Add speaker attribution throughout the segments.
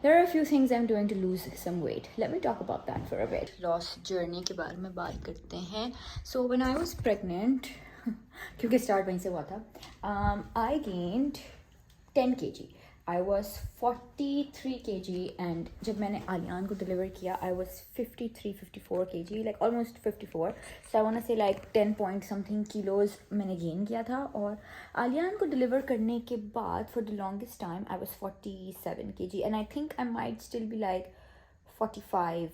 Speaker 1: There are a few things I'm doing to lose some weight. Let me talk about that for a bit. Loss journey के बारे में बात करते हैं. So when I was pregnant, क्योंकि start वहीं से हुआ था, I gained 10 kg. I was 43 kg and जब मैंने आलियान को deliver किया, I was 54 kg, like almost 54. So I want to say like 10 point something kilos मैंने gain किया था. और आलियान को deliver करने के बाद for the longest time I was 47 kg and I think I might still be like 45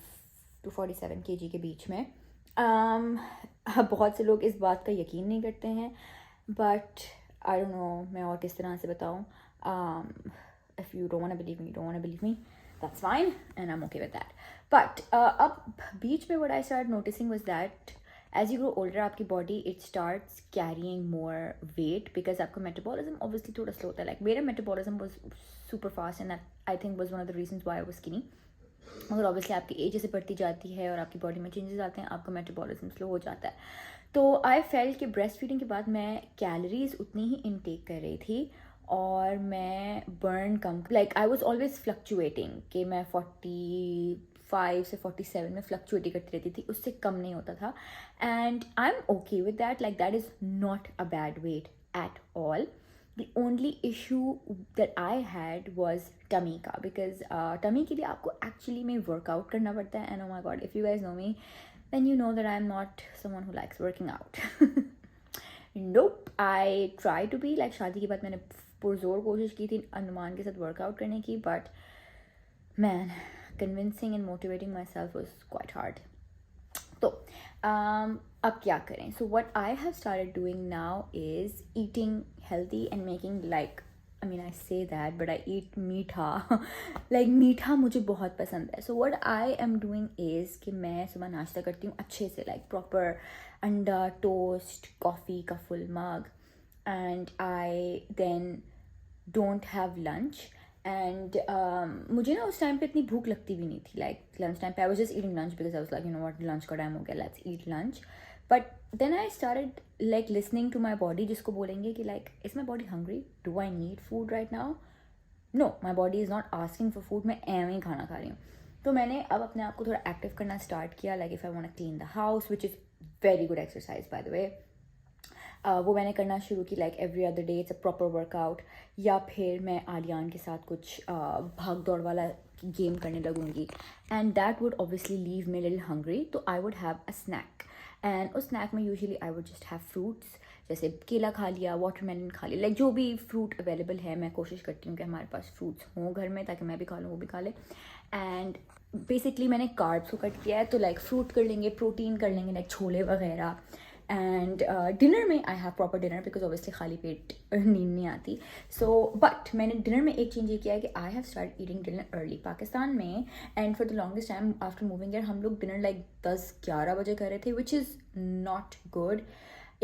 Speaker 1: to 47 kg के बीच में. बहुत से लोग इस बात का यकीन नहीं करते हैं, but I don't know मैं और किस तरह से बताऊँ. If you don't want to believe me, you don't want to believe me. That's fine, and I'm okay with that. But up beach में what I started noticing was that as you grow older, आपकी body it starts carrying more weight because आपका metabolism obviously थोड़ा slow होता है. Like मेरा metabolism was super fast, and that I think was one of the reasons why I was skinny. मगर obviously आपकी as जैसे बढ़ती जाती है और आपकी बॉडी में चेंजेस आते हैं, आपका मेटाबॉलिज्म स्लो हो जाता है. तो आई फेल्ट कि ब्रेस्ट फीडिंग के बाद मैं कैलोरीज उतनी ही इनटेक कर रही थी और मैं burn come, like I was always fluctuating कि मैं 45 से 47 में फ्लक्चुएट करती रहती थी, उससे कम नहीं होता था. And I am okay with that, like that is not a bad weight at all. The only issue that I had was tummy का, because tummy के लिए आपको actually में workout करना पड़ता है. And oh my god, if you guys know me, then you know that I'm not someone who likes working out. Nope, I try to be like, शादी के बाद मैंने पुरजोर कोशिश की थी अनुमान के साथ वर्कआउट करने की, but man, convincing and motivating myself was quite hard. तो अब क्या करें? So what I have started doing now is eating healthy and making, like, I mean I say that but I eat मीठा. Like मीठा मुझे बहुत पसंद है. So what I am doing is कि मैं सुबह नाश्ता करती हूँ अच्छे से, like proper अंडा, toast, coffee का full mug, and I then don't have lunch. And मुझे ना उस टाइम पे इतनी भूख लगती भी नहीं थी. लाइक लंच टाइम पे I was just eating lunch because I was like, you know what, lunch का टाइम हो गया, let's eat lunch. But then I started like listening to my body, जिसको बोलेंगे कि like, is my body hungry, do I need food right now? No, my body is not asking for food, मैं एवं ही खाना खा रही हूँ. तो मैंने अब अपने आप को थोड़ा एक्टिव करना स्टार्ट किया. Like if I want to clean the house, which is very good exercise by the way, वो मैंने करना शुरू की. Like every other day it's a proper workout. या फिर मैं आलियान के साथ कुछ भाग दौड़ वाला गेम करने लगूंगी. And that would obviously leave me little hungry, तो I would have a snack. And उस स्नैक में usually I would just have fruits, जैसे केला खा लिया, वाटरमेलन खा लिया, लाइक जो भी फ्रूट अवेलेबल है. मैं कोशिश करती हूँ कि हमारे पास फ्रूट्स हों घर में, ताकि मैं भी खा लूँ, वो भी खा ले. एंड बेसिकली मैंने कार्ब्स को कट किया है, तो लाइक फ्रूट कर लेंगे, प्रोटीन कर लेंगे, लाइक छोले वगैरह. एंड डिनर में I have proper dinner, because obviously खाली पेट नींद नहीं आती. सो बट मैंने डिनर में एक चेंज ये किया है कि I have start eating dinner early. Pakistan में and for the longest time after moving here हम लोग डिनर लाइक 10-11 बजे कर रहे थे, which is not good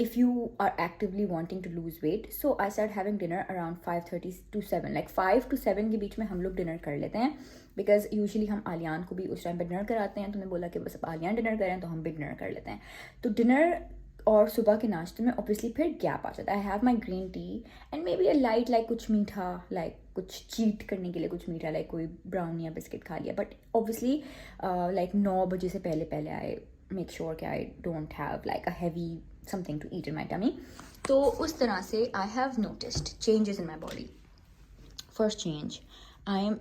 Speaker 1: if you are actively wanting to lose weight. So I started having dinner around 5:30 to 7, like 5 to 7 के बीच में हम लोग डिनर कर लेते हैं, बिकॉज यूजुअली हम आलियान को भी उस टाइम पर डिनर कराते हैं. तो मैं बोला कि बस अब आलियान डिनर करें तो हम भी डिनर कर लेते हैं. तो डिनर और सुबह के नाश्ते में ऑब्वियसली फिर गैप आ जाता है. I have my green tea and may be a light, like कुछ मीठा, लाइक कुछ चीट करने के लिए कुछ मीठा, लाइक कोई ब्राउन या बिस्किट खा लिया. बट ऑब्वियसली लाइक 9 बजे से पहले पहले आई मेक श्योर कि I don't have like a heavy something to eat in my tummy. तो उस तरह से I have noticed changes in my body. First change, I am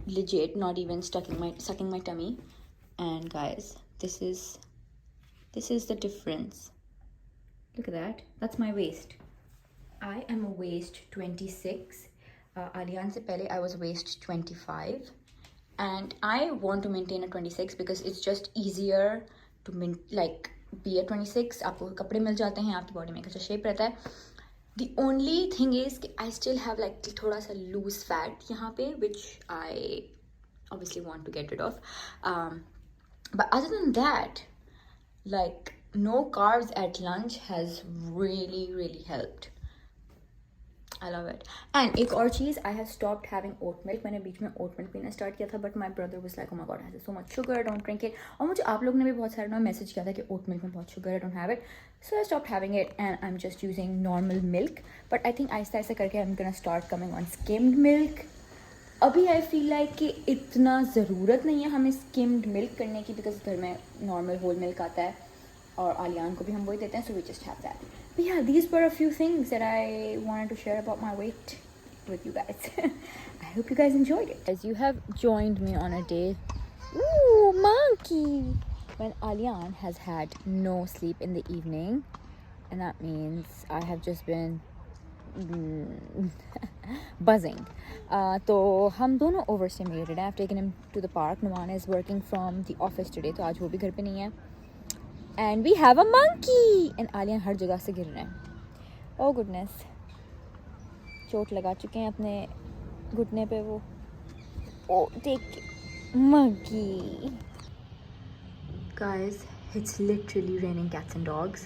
Speaker 1: legit not even sucking my tummy. And guys, this is the difference. Look at that. That's my waist. I am a waist 26. Aliyan se pehle I was waist 25. And I want to maintain a 26 because it's just easier to like be a 26. आपको कपड़े मिल जाते हैं, आपकी body में एक अच्छा shape रहता है. The only thing is कि I still have like थोड़ा सा loose fat यहाँ पे, which I obviously want to get rid of. But other than that, like no carbs at lunch has really helped. I love it. And एक और चीज़, I have stopped having oat milk. मैंने बीच में oat milk पीना start किया था, but my brother was like, oh my god, it has so much sugar, don't drink it. और मुझे आप लोग ने भी बहुत सारे ना मैसेज किया था कि oat milk में बहुत sugar है, don't have it. So I stopped having it and I'm just using normal milk. But I think Aahista Aahista करके I'm gonna start coming on skimmed milk. अभी आई फील लाइक कि इतना ज़रूरत नहीं है हमें स्किम्ड मिल्क करने की, बिकॉज घर में नॉर्मल होल मिल्क आता है और आलियान को भी हम वही देते हैं, so we just have that. But yeah, these were a few things that I wanted to share about my weight with you guys. I hope you guys enjoyed it. As you have joined me on a day, ooh, monkey, when Alian has had no sleep in the evening, and that means I have just been buzzing. तो हम दोनों overstimulated हैं. I've taken him to the park. Numan is working from the office today, तो आज वो भी घर पे नहीं है. And we have a monkey. And Alian हर जगह से गिर रहे हैं. Oh goodness. चोट लगा चुके हैं अपने घुटने पे वो. Oh, take monkey. Guys, it's literally raining cats and dogs.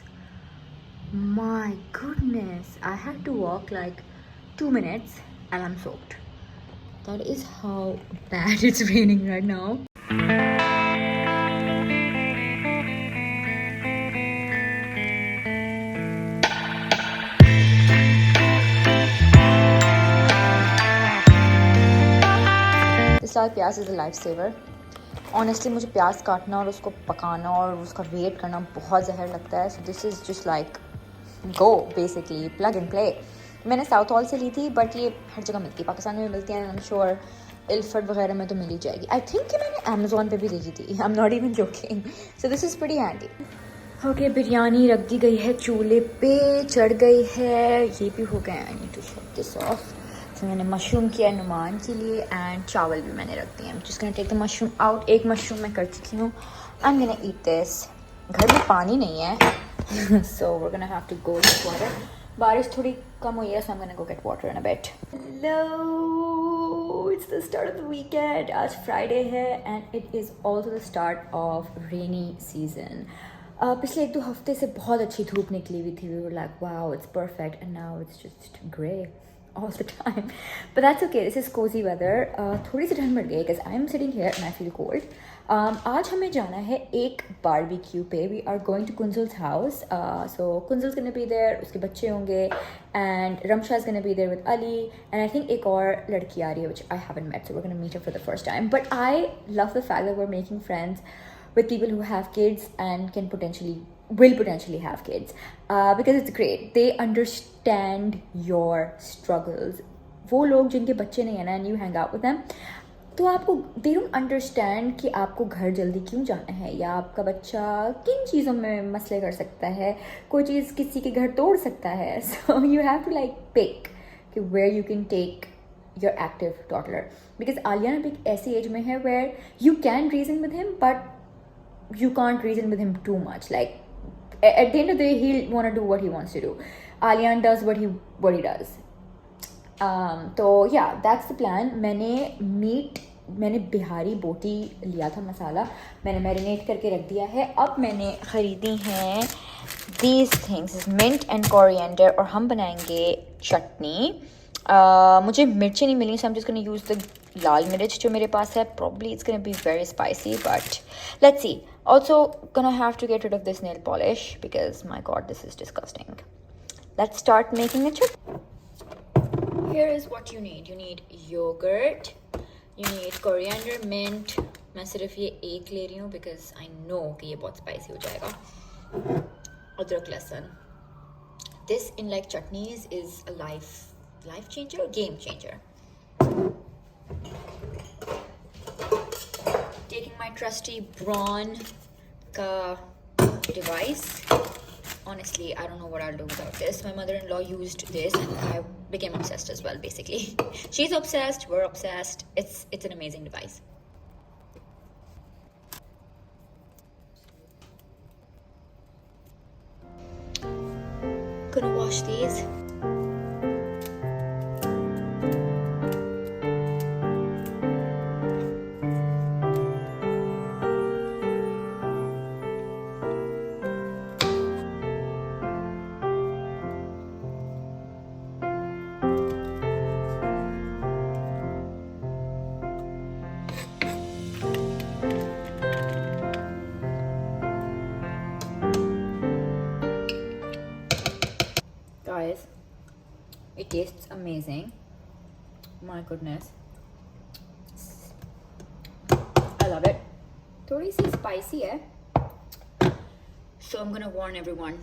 Speaker 1: My goodness, I had to walk like 2 minutes and I'm soaked. That is how bad it's raining right now. इस साल प्याज is a life saver. Honestly मुझे प्याज काटना और उसको पकाना और उसका वेट करना बहुत जहर लगता है. So this is just like go basically plug and play. मैंने साउथ हॉल से ली थी, बट ये हर जगह मिलती है, पाकिस्तान में भी मिलती है. आई एम श्योर इल्फर्ड वगैरह में तो मिल ही जाएगी. आई थिंक कि मैंने अमेजोन पे भी देखी थी. I am not even joking. So this is pretty handy. Okay, biryani रख दी गई है चूल्हे पे, चढ़ गई है. ये भी हो गया. I need to shut this off. तो मैंने मशरूम किया नुमान के लिए एंड चावल भी मैंने रख दिए. जिस gonna take the mushroom out. एक मशरूम मैं कर चुकी हूँ. I am gonna eat this. घर में पानी नहीं है, so we are gonna have to go get water. बारिश थोड़ी कम हुई है, so I am gonna go get water in a bit. Hello, it's the start of the weekend. आज फ्राइडे है and it is also the start of rainy season. पिछले 1-2 हफ्ते से बहुत अच्छी धूप निकली हुई थी. We were like wow, it's perfect, and now it's just grey all the time, but that's okay. This is cozy weather. थोड़ी सी ठंड बढ़ गई because I am sitting here and I feel cold. आज हमें जाना है एक barbecue पे. We are going to Kunzul's house. So Kunzul's gonna be there. उसके बच्चे होंगे and Ramsha is gonna be there with Ali, and I think एक और लड़की आ रही है which I haven't met, so we're gonna meet her for the first time. But I love the fact that we're making friends with people who have kids and will potentially have kids, because it's great. They understand your struggles. वो लोग जिनके बच्चे नहीं है ना, and you hang out with them, तो आपको they don't understand कि आपको घर जल्दी क्यों जाना है, या आपका बच्चा किन चीज़ों में मसले कर सकता है, कोई चीज़ किसी के घर तोड़ सकता है. So you have to like pick कि where you can take your active toddler, because Alian अभी एक ऐसी एज में है where you can reason with him, but you can't reason with him too much. Like at the end of the day, he'll want to do what he wants to do. Alian does what he does. तो yeah, that's the plan. मैंने बिहारी बोटी लिया था मसाला, मैंने marinate करके रख दिया है. अब मैंने ख़रीदी हैं these things, mint and coriander, और हम बनाएंगे चटनी. मुझे मिर्ची नहीं मिली, so I'm just going to use the लाल मिर्च जो मेरे पास है. Probably it's going to be very spicy, but let's see. Also gonna have to get rid of this nail polish because my god, this is disgusting. Let's start making the chutney. Here is what you need. You need yogurt, you need coriander, mint. मैं सिर्फ ये एक ले रही हूँ because I know कि ये बहुत spicy हो जाएगा. अदरक लहसुन. This in like chutneys is a life changer or game changer. Taking my trusty Braun device. Honestly, I don't know what I'll do without this. My mother-in-law used this and I became obsessed as well, basically. She's obsessed, we're obsessed. It's an amazing device. Gonna wash these. Guys, it tastes amazing. My goodness. थोड़ी सी spicy है, so I'm gonna warn everyone,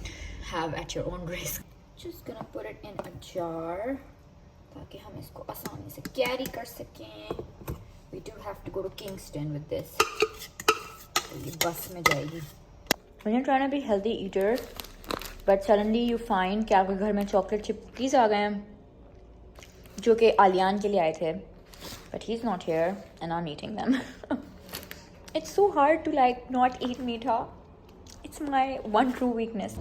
Speaker 1: have at your own risk. Just gonna put it in a jar ताकि हम इसको आसानी से carry कर सकें. We do have to go to Kingston with this. ये बस में जाएगी. When you're trying to be healthy eater, but suddenly you find कि आपके घर में chocolate chip cookies आ गए हैं जो कि आलियान के लिए आए थे, but he's not here and I'm eating them. It's so hard to like not eat meat. It's my one true weakness.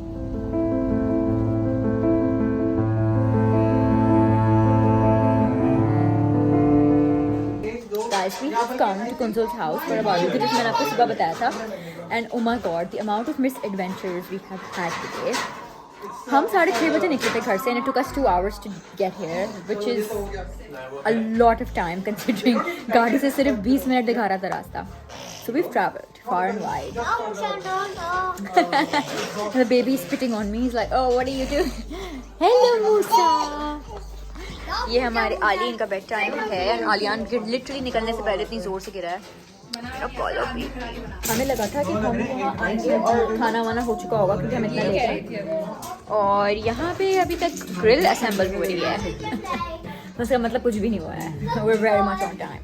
Speaker 1: Guys, we have come to Kunzul's house for about, because मैंने आपको सुबह बताया था, and oh my god, the amount of misadventures we have had today. हम 6:30 बजे निकले थे घर से and it took us 2 hours to get here, which is a lot of time considering गाड़ी से सिर्फ 20 मिनट दिखा रहा था रास्ता. So we've traveled far and wide. The baby is spitting on me. He's like, oh, what are you doing? Hello, Musa. ये हमारे आलियान का बेड टाइम है. आलियान लिटरली निकलने से पहले इतनी जोर से गिरा है. हमें लगा था कि हम वहाँ आएंगे और खाना वाना हो चुका होगा क्योंकि हम इतना लेट हैं, और यहाँ पे अभी तक ग्रिल असेंबल हो रही है. उसका मतलब कुछ भी नहीं हुआ है. We're very much on time.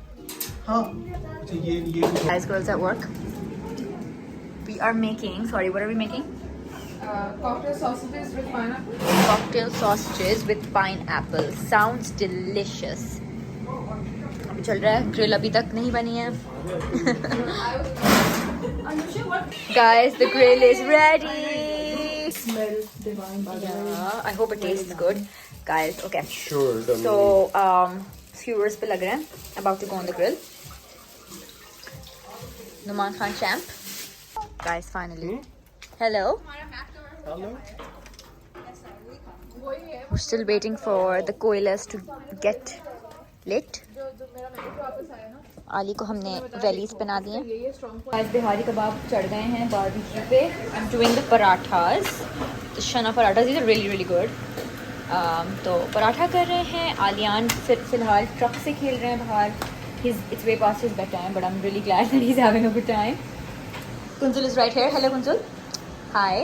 Speaker 1: Guys, girls at work. We are making. Sorry, what are we making?
Speaker 2: Cocktail sausages with pineapple.
Speaker 1: Cocktail sausages with pineapple. Sounds delicious. अभी चल रहा है. ग्रिल अभी तक नहीं बनी है. Guys, the grill is ready.
Speaker 2: Smells divine.
Speaker 1: Yeah, I hope it tastes good. Guys, okay.
Speaker 3: Sure.
Speaker 1: So, skewers पे लग रहे हैं. About to go on the grill. Numan Khan champ. Guys, finally. Hello.
Speaker 3: Hello.
Speaker 1: We're still waiting for the koilas to get lit. आली को हमने वेलीज पहना दी हैं. आज बिहारी कबाब चढ़ गए हैं बारबेक्यू पे. I'm doing the parathas. The shana parathas. These are really really good. तो पराठा कर रहे हैं. आलियान फिलहाल ट्रक से खेल रहे हैं बाहर. It's way past his bedtime, but I'm really glad that he's having a good time. Kunzul is right here. Hello Kunzul. Hi.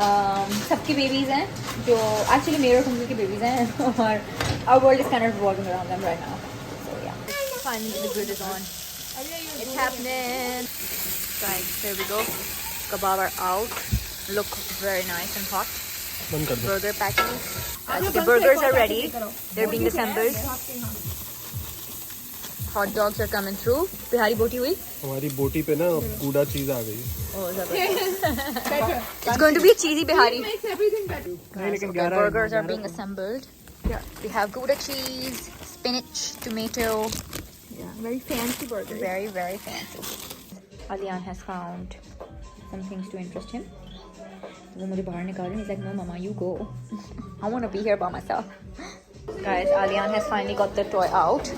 Speaker 1: सबकी बेबीज हैं जो एक्चुअली मेरे और कुंजल की बेबीज हैं, और our world is kind of revolving around them right now. So yeah. Finally the grill is on. It's happening. Guys, there we go. Kebab are out. Look very nice and hot. Burger patties. The burgers are ready. They're being assembled. Hot dogs are coming through. Bihari बोटी हुई.
Speaker 3: हमारी बोटी पे ना कूड़ा चीज आ गई.
Speaker 1: Oh, it's going to be a cheesy bihari.
Speaker 2: Everything better.
Speaker 1: The burgers are being assembled.
Speaker 2: Yeah.
Speaker 1: We have Gouda cheese, spinach, tomato.
Speaker 2: Yeah, very fancy burger.
Speaker 1: Very, very fancy. Aliyan has found some things to interest him. वो मुझे बाहर निकाल रहे हैं. He's like, no, mama, you go. I want to be here by myself. Guys, Aliyan has finally got the toy out.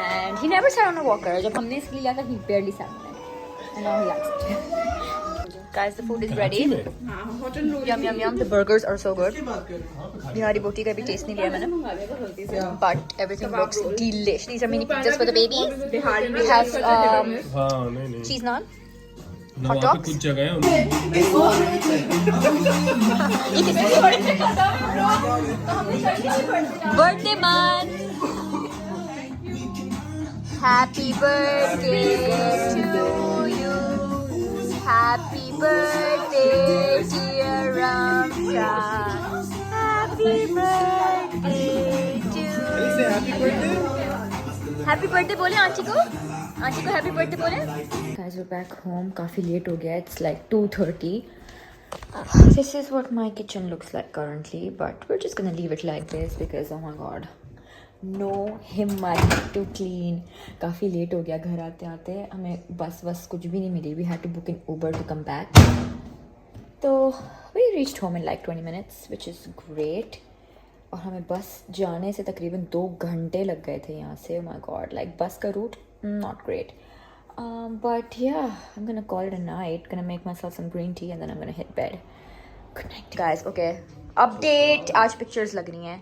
Speaker 1: And he never sat on a walker. जब हमने इसके लिया था, he barely sat on it. And now he likes it. Guys, the food is ready. Yum, yum, yum. The burgers are so good. Bihari boti का भी taste नहीं लिया मैंने. But everything looks delish. These are mini pizzas for the babies. We have
Speaker 3: हाँ नहीं.
Speaker 1: cheese naan.
Speaker 3: ना
Speaker 1: hot
Speaker 3: वहाँ पे
Speaker 1: dogs.
Speaker 3: कुछ जगह है.
Speaker 1: Birthday man. Happy birthday to you. Happy birthday, dear Ramsha. Happy birthday to you. Happy birthday बोले aunty को. आंटी को happy birthday बोले. Guys, we're back home. काफी late हो गया. It's like 2:30. This is what my kitchen looks like currently, but we're just gonna leave it like this because oh my god, no हिम्मत to clean. काफ़ी late हो गया घर आते आते. हमें बस कुछ भी नहीं मिली. We had to book an Uber to come back. तो we reached home in like 20 minutes, which is great. और हमें बस जाने से तकरीबन 2 घंटे लग गए थे यहाँ से. Oh my god, like बस का root not great. But yeah, I'm gonna call it a night. Gonna make myself some green tea and then I'm gonna hit bed. Good night, guys. Okay, update. आज pictures लग रही हैं.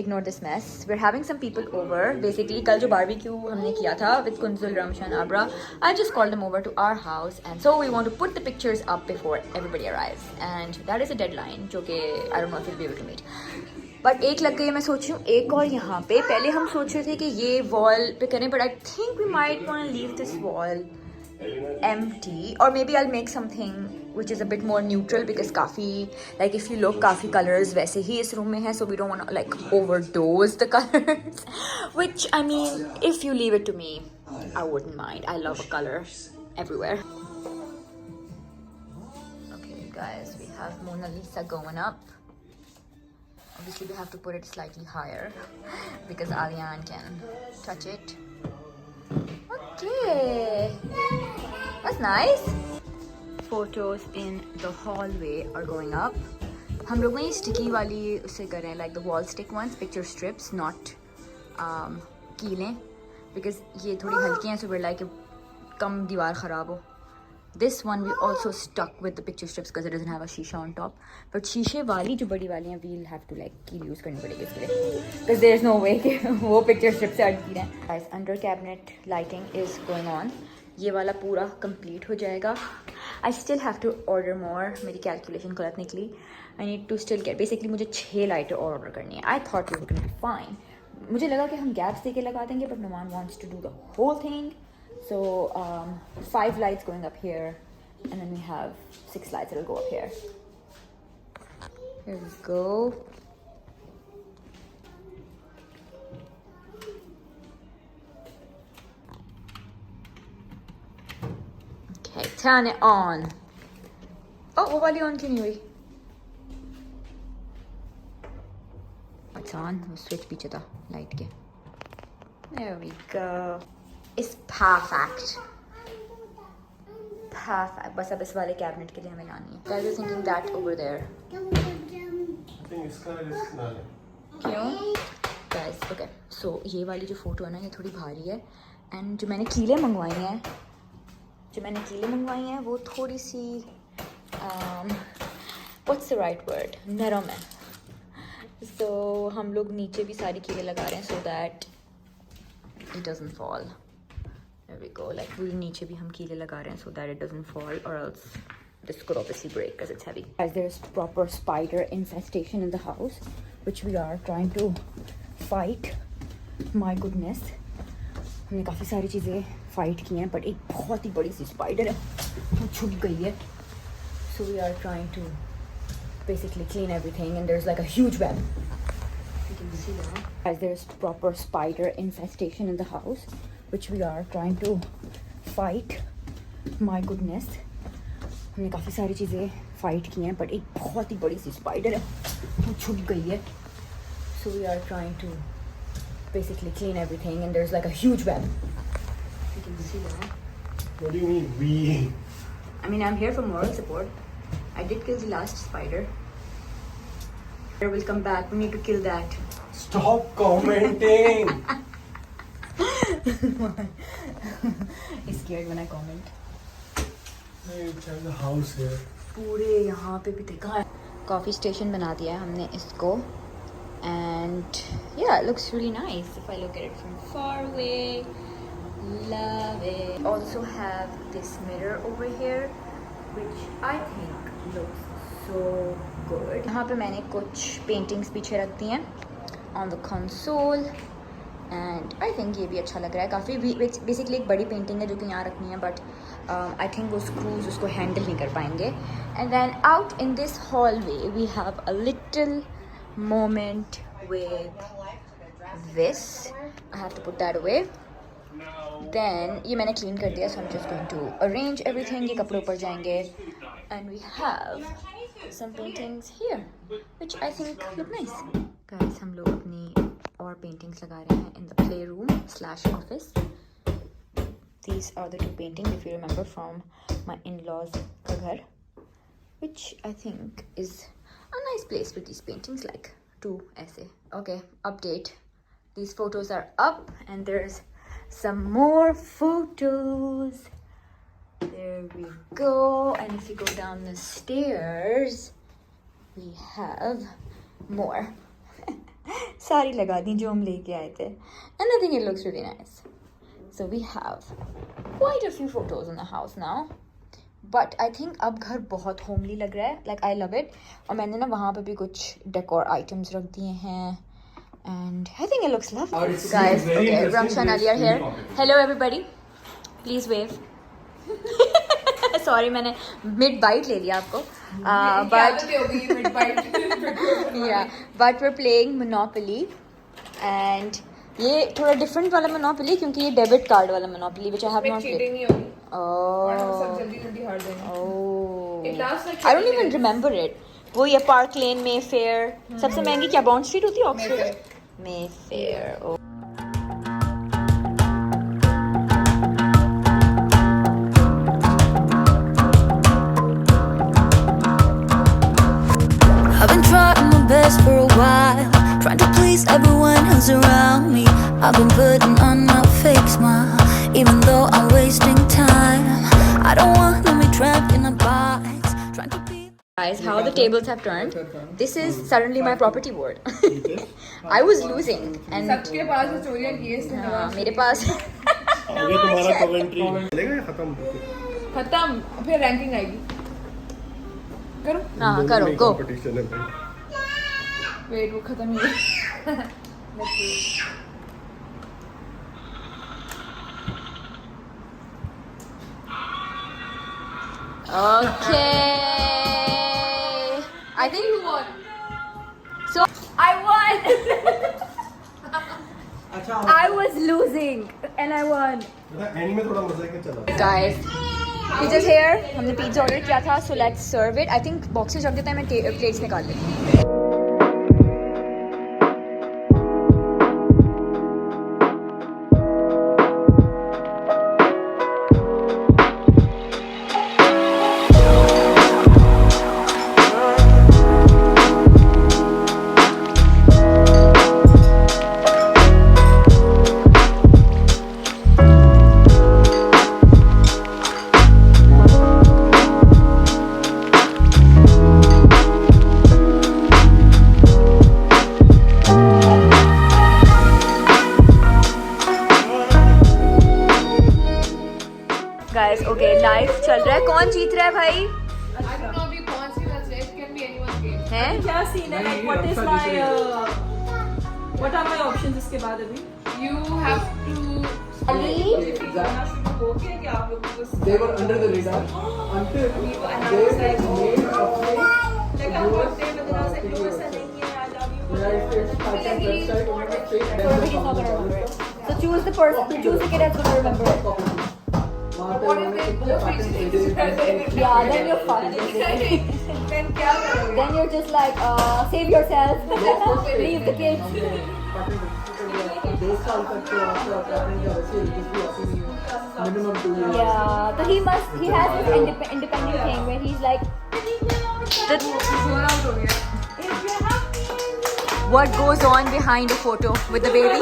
Speaker 1: ignore this mess. We're having some people over. Basically, कल जो barbecue हमने किया था with Kunzul, Ramshan, Abra, I just called them over to our house, and so we want to put the pictures up before everybody arrives. And that is a deadline, जो कि I don't know if we'll be able to meet. But एक लग गई, मैं सोच रही हूँ एक और यहाँ पे. पहले हम सोच रहे थे कि ये wall पे करें, but I think we might want to leave this wall empty, or maybe I'll make something which is a bit more neutral, because काफी, like if you look, काफी colors वैसे ही इस room में है, so we don't want to like overdose the colors. Which I mean, if you leave it to me, I wouldn't mind. I love a color everywhere. Okay, guys, we have Mona Lisa going up. Obviously, we have to put it slightly higher because Alian can touch it. Okay, that's nice. Photos in the hallway are going up. हम लोग ने sticky वाली उसे करें, like the wall stick ones, picture strips, not कीलें, because ये थोड़ी हल्की हैं, so we're like कम दीवार ख़राब हो. This one we also stuck with the picture strips because it doesn't have a shisha on top. But शीशे वाली जो बड़ी वाली हैं, we'll have to like कील use करनी पड़ेगी इसके लिए, because there's no way कि वो picture strip से अटकी रहें. Guys, under cabinet lighting is going on. ये वाला पूरा complete हो जाएगा. I still have to order more. मेरी calculation गलत निकली. I need to still get. Basically मुझे 6 लाइटें और order करनी है. I thought we were gonna be fine. मुझे लगा कि हम gaps देके लगा देंगे, but Numan wants to do the whole thing. So 5 lights going up here, and then we have 6 lights that'll go up here. Here we go. Okay, turn it on. Oh, वो वाली on क्यों नहीं हुई? It's on. वो switch पीछे था light के. There we go. It's perfect. Perfect. बस अब इस वाले कैबिनेट के लिए हमें लानी है. I was thinking that over there.
Speaker 3: इसका रिस्क ना ले.
Speaker 1: क्यों? Guys, okay. So ये वाली जो फोटो है ना, ये थोड़ी भारी है, and जो मैंने कीलें मंगवाई हैं, वो थोड़ी सी what's the right word? नरम है. So हम लोग नीचे भी सारी कीलें लगा रहे हैं so that it doesn't fall. There we go. Like पूरी नीचे भी हम कीले लगा रहे हैं so that it doesn't fall, or else this could obviously break because it's heavy. Guys, there's proper spider infestation in the house, which we are trying to fight. My goodness, हमने काफ़ी सारी चीज़ें fight की हैं, but एक बहुत ही बड़ी सी spider है, वो छुप गई है. So we are trying to basically clean everything, and there's like a huge web. You can see that. Guys, there's proper spider infestation in the house, which we are trying to fight. My goodness, हमने काफ़ी सारी चीज़ें fight की हैं, but एक बहुत ही बड़ी सी spider है, वो छुप गई है. So we are trying to basically clean everything, and there's like a huge web. You can see that.
Speaker 3: What do you mean we?
Speaker 1: I mean, I'm here for moral support. I did kill the last spider. Spider will come back. We need to kill that.
Speaker 3: Stop commenting.
Speaker 1: He's scared when I comment.
Speaker 3: Hey, check the house here.
Speaker 1: पूरे यहाँ पे भी देखा. Coffee station बना दिया है हमने इसको, and yeah, it looks really nice if I look at it from far away. Love it. Also have this mirror over here, which I think looks so good. यहाँ पे मैंने कुछ paintings पीछे रख दी हैं on the console, and I think ये भी अच्छा लग रहा है काफ़ी. Basically एक बड़ी painting है जो कि यहाँ रखनी है, but I think वो screws उसको handle नहीं कर पाएंगे. And then out in this hallway we have a little moment with this. I have to put that away. Then ये मैंने clean कर दिया, so I'm just going to arrange everything. ये कपड़े ऊपर जाएंगे, and we have some paintings here, which I think look nice. Guys, हम लोग अपनी और paintings लगा रहे हैं in the playroom/office. These are the 2 paintings, if you remember, from my in-laws का घर, which I think is a nice place for these paintings, like 2 ऐसे. Okay, update. These photos are up, and there's some more photos. There we go. And if you go down the stairs, we have more. सारी लगा दी जो हम लेके आए थे and I think it looks really nice. So we have quite a few photos in the house now. But I think अब घर बहुत homely लग रहा है. Like I love it. और मैंने ना वहाँ पे भी कुछ decor items रख दिए हैं. And I think it looks lovely. Guys, okay, Ramsha and Ali are here. Hello everybody. Please wave. Sorry मैंने mid bite ले लिया आपको. But yeah, but we're playing Monopoly and ये थोड़ा different वाला Monopoly क्योंकि ये debit card वाला Monopoly which I have not played. Oh. I don't even remember it. वो ये Park Lane, Mayfair. सबसे महंगी क्या Bond Street होती है Oxford? Mayfair. Oh.
Speaker 4: I've been trying my best for a while, trying to please everyone who's around me. I've been putting on a fake smile, even though I'm wasting time. I don't want to be trapped in a box, trying to be.
Speaker 1: Guys, how the tables have turned. This is suddenly my property board. I was losing and
Speaker 2: सबके पास है चोरियां की है इसने
Speaker 1: हाँ, मेरे पास
Speaker 3: आगे तुम्हारा कमेंट्री चलेगा या खत्म?
Speaker 2: खत्म फिर रैंकिंग आएगी करो
Speaker 1: हाँ करो go.
Speaker 3: कंपटीशन है भाई.
Speaker 2: वेट वो खत्म ही है
Speaker 1: Okay. I think
Speaker 2: you won
Speaker 1: so. I won. I was losing and I won.
Speaker 3: And में थोड़ा मजा है चला.
Speaker 1: Guys, pizza's here. हमने pizza order किया था, so let's serve it. I think boxes रख देते हैं, मैं plates निकाल लेती हूँ. Guys, okay, live चल रहा है. कौन जीत रहा है भाई?
Speaker 2: I don't know अभी कौन सी मैच है, it can be anyone's game.
Speaker 1: हैं?
Speaker 5: क्या सीन है like what are my options इसके बाद अभी
Speaker 2: You have to
Speaker 1: Ali?
Speaker 5: गाना शुरू हो गया कि आप लोगों को
Speaker 6: They were under the radar until they made a
Speaker 5: like आप बोलते हैं बदला सकते हो ऐसा नहीं है I love you
Speaker 6: United States patent website on the fake
Speaker 1: He's not gonna remember it. So choose the person. Choose the kid that's gonna remember it.
Speaker 2: What if they both reach
Speaker 1: Yeah, then you're fucked.
Speaker 2: then क्या करोगे?
Speaker 1: Then you're just like, save yourself. Leave the kids.
Speaker 6: 2 साल तक तो आपका patent का वैसे कुछ भी ऐसे नहीं है minimum 2 years.
Speaker 1: Yeah, so he has this independent thing where he's like,
Speaker 2: Zone out हो गया.
Speaker 1: what goes on behind a photo with the baby?